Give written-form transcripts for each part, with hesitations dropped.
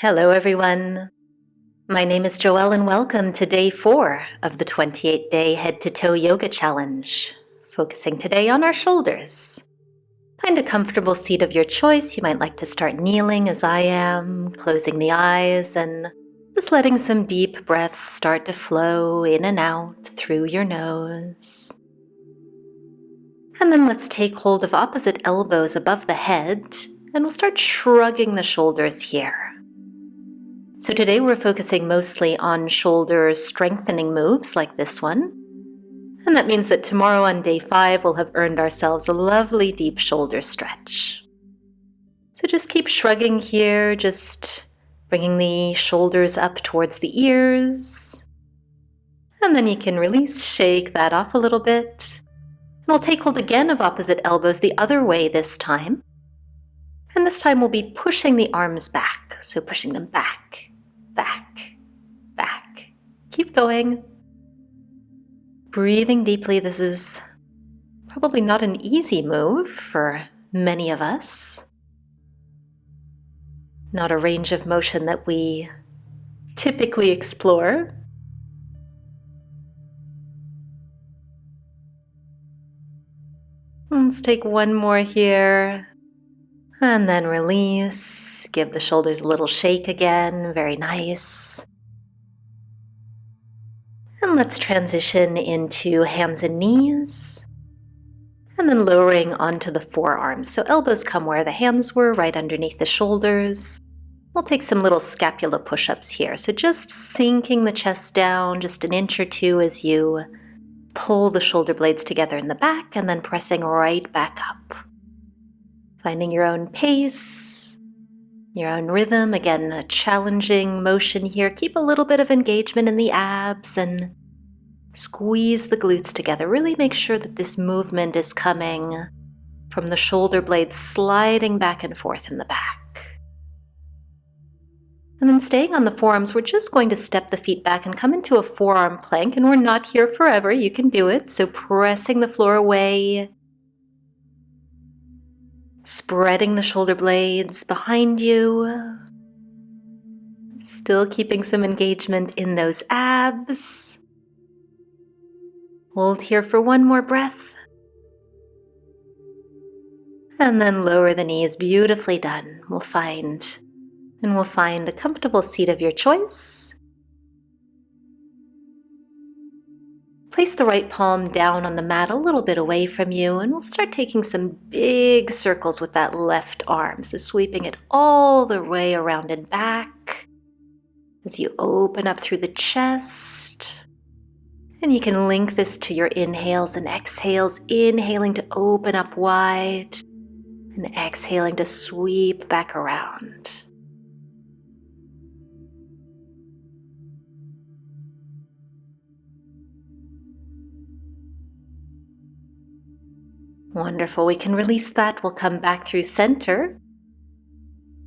Hello, everyone. My name is Joelle, and welcome to day 4 of the 28-day head-to-toe yoga challenge, focusing today on our shoulders. Find a comfortable seat of your choice. You might like to start kneeling as I am, closing the eyes, and just letting some deep breaths start to flow in and out through your nose. And then let's take hold of opposite elbows above the head, and we'll start shrugging the shoulders here. So today we're focusing mostly on shoulder strengthening moves like this one. And that means that tomorrow on day 5, we'll have earned ourselves a lovely deep shoulder stretch. So just keep shrugging here, just bringing the shoulders up towards the ears. And then you can release, shake that off a little bit. And we'll take hold again of opposite elbows the other way this time. And this time we'll be pushing the arms back, so pushing them back. Back, back. Keep going. Breathing deeply. This is probably not an easy move for many of us. Not a range of motion that we typically explore. Let's take one more here. And then release. Give the shoulders a little shake again. Very nice. And let's transition into hands and knees. And then lowering onto the forearms. So elbows come where the hands were, right underneath the shoulders. We'll take some little scapula push-ups here. So just sinking the chest down just an inch or two as you pull the shoulder blades together in the back and then pressing right back up. Finding your own pace, your own rhythm. Again, a challenging motion here. Keep a little bit of engagement in the abs and squeeze the glutes together. Really make sure that this movement is coming from the shoulder blades sliding back and forth in the back. And then staying on the forearms, we're just going to step the feet back and come into a forearm plank. And we're not here forever. You can do it. So pressing the floor away. Spreading the shoulder blades behind you. Still keeping some engagement in those abs. Hold here for one more breath. And then lower the knees. Beautifully done. We'll find a comfortable seat of your choice. Place the right palm down on the mat a little bit away from you, and we'll start taking some big circles with that left arm. So sweeping it all the way around and back as you open up through the chest. And you can link this to your inhales and exhales. Inhaling to open up wide and exhaling to sweep back around. Wonderful. We can release that. We'll come back through center,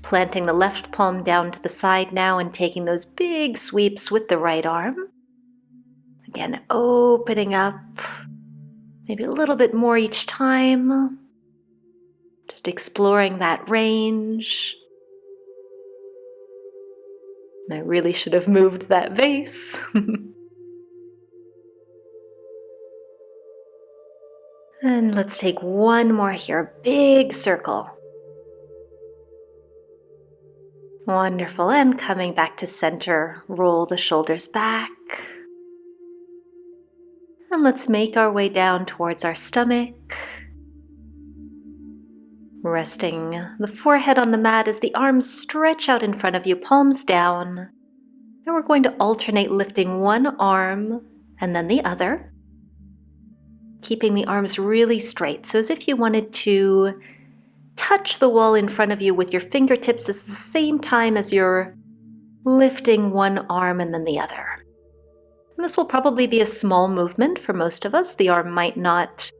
planting the left palm down to the side now and taking those big sweeps with the right arm. Again, opening up, maybe a little bit more each time. Just exploring that range. And I really should have moved that vase. And let's take one more here, big circle. Wonderful, and coming back to center, roll the shoulders back. And let's make our way down towards our stomach. Resting the forehead on the mat as the arms stretch out in front of you, palms down. And we're going to alternate lifting one arm and then the other. Keeping the arms really straight. So as if you wanted to touch the wall in front of you with your fingertips at the same time as you're lifting one arm and then the other. And this will probably be a small movement for most of us. The arm might not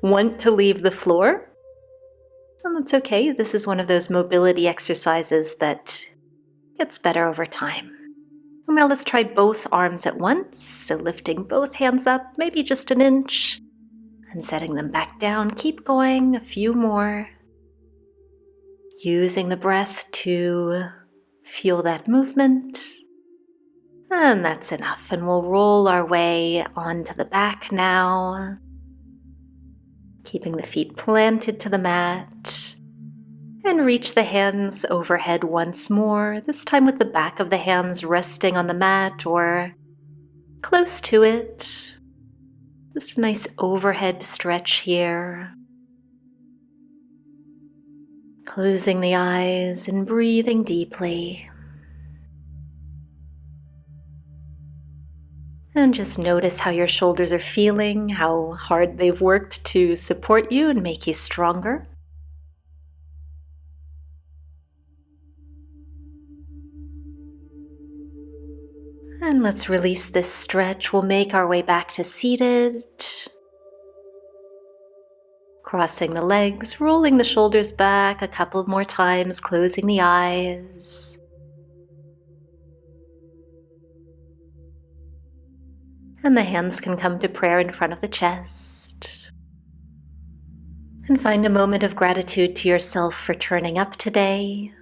want to leave the floor. And that's okay. This is one of those mobility exercises that gets better over time. And now let's try both arms at once. So lifting both hands up, maybe just an inch. And setting them back down. Keep going, a few more. Using the breath to Feel that movement. And that's enough. And we'll roll our way onto the back now, keeping the feet planted to the mat. And reach the hands overhead once more, this time with the back of the hands resting on the mat or close to it. Just a nice overhead stretch here. Closing the eyes and breathing deeply. And just notice how your shoulders are feeling, how hard they've worked to support you and make you stronger. And let's release this stretch. We'll make our way back to seated. Crossing the legs, rolling the shoulders back a couple more times, closing the eyes. And the hands can come to prayer in front of the chest. And find a moment of gratitude to yourself for turning up today,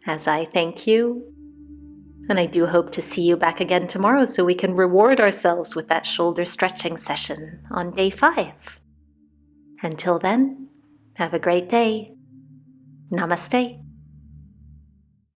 as I thank you. And I do hope to see you back again tomorrow so we can reward ourselves with that shoulder stretching session on day 5. Until then, have a great day. Namaste.